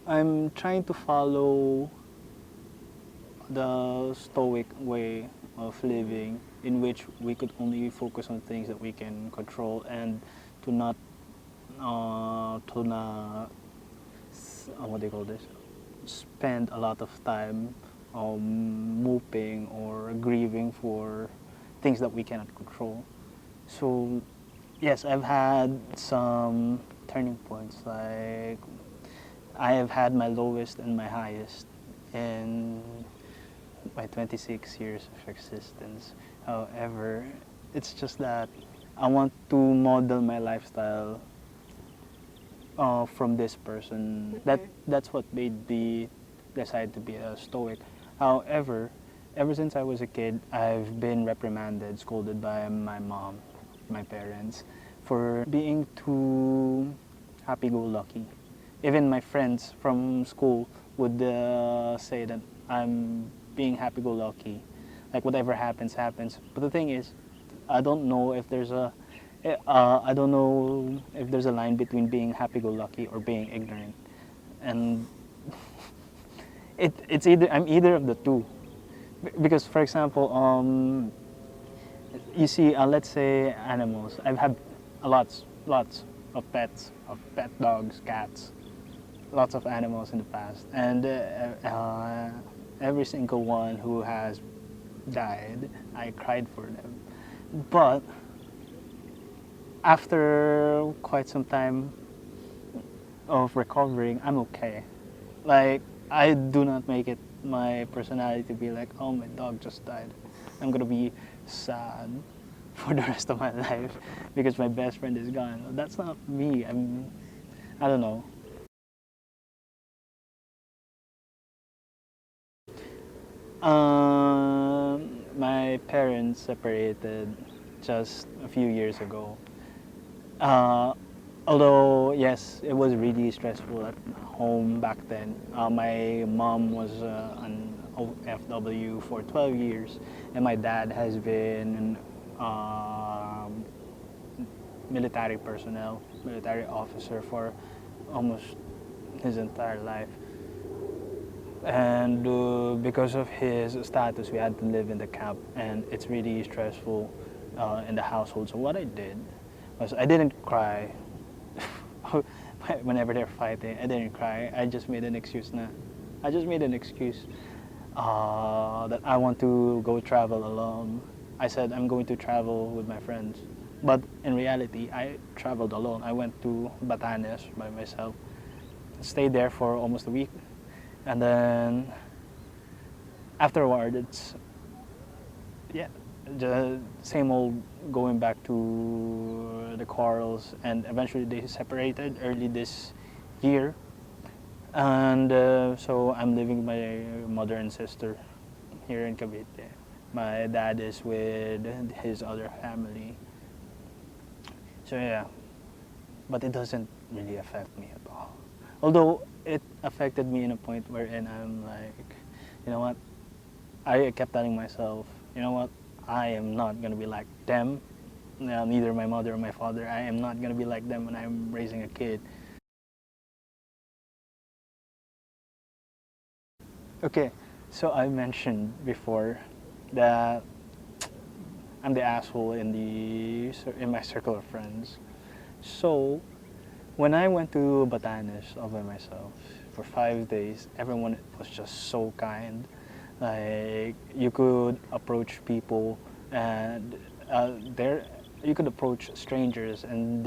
I'm trying to follow the stoic way of living, in which we could only focus on things that we can control, and to not what do you call this, spend a lot of time moping or grieving for things that we cannot control. So yes, I've had some turning points. Like I have had my lowest and my highest in my 26 years of existence. However, it's just that I want to model my lifestyle from this person. That's what made me decide to be a stoic. However, ever since I was a kid, I've been reprimanded, scolded by my mom, my parents, for being too happy-go-lucky. Even my friends from school would say that I'm being happy-go-lucky, like whatever happens, happens. But the thing is, I don't know if there's a I don't know if there's a line between being happy-go-lucky or being ignorant, and it's either I'm either of the two. Because, for example, you see, let's say animals. I've had lots of pets, of pet dogs, cats, lots of animals in the past, and every single one who has died, I cried for them. But after quite some time of recovering, I'm okay. Like, I do not make it my personality to be like, oh, my dog just died. I'm gonna be sad for the rest of my life because my best friend is gone. That's not me. I don't know. My parents separated just a few years ago. Uh, Although, yes, it was really stressful at home back then. My mom was an OFW for 12 years, and my dad has been military personnel, military officer for almost his entire life. And because of his status, we had to live in the camp, and it's really stressful in the household. So what I did was I didn't cry whenever they're fighting. I didn't cry. I just made an excuse. I just made an excuse that I want to go travel alone. I said I'm going to travel with my friends, but in reality, I traveled alone. I went to Batanes by myself, stayed there for almost a week, and then afterward, it's yeah, the same old going back to the quarrels, and eventually they separated early this year. And so I'm living with my mother and sister here in Cavite. My dad is with his other family. So yeah, but it doesn't really affect me at all. Although it affected me in a point wherein I'm like, you know what? I kept telling myself, you know what? I am not gonna be like them. Neither my mother or my father. I am not gonna be like them when I'm raising a kid. Okay, so I mentioned before that I'm the asshole in my circle of friends. So when I went to Batanes all by myself for 5 days, everyone was just so kind. Like you could approach people, and there you could approach strangers, and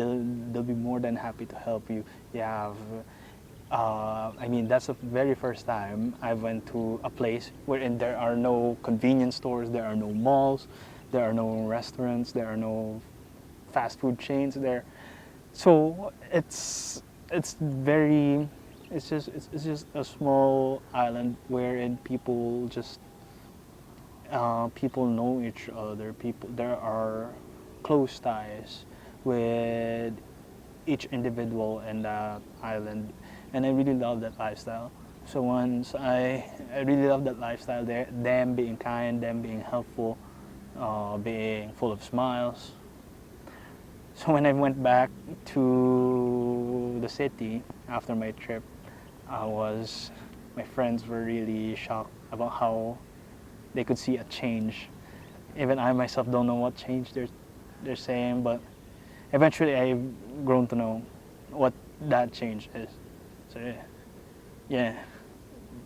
they'll be more than happy to help you. You have I mean, that's the very first time I went to a place wherein there are no convenience stores, there are no malls, there are no restaurants, there are no fast food chains there. So it's very it's just a small island wherein people know each other. People there are close ties with each individual in that island, and I really love that lifestyle. So I really love that lifestyle there, them being kind, them being helpful, being full of smiles. So when I went back to the city after my trip, I was, my friends were really shocked about how they could see a change. Even I myself don't know what change they're saying, but eventually I've grown to know what that change is. So yeah, yeah.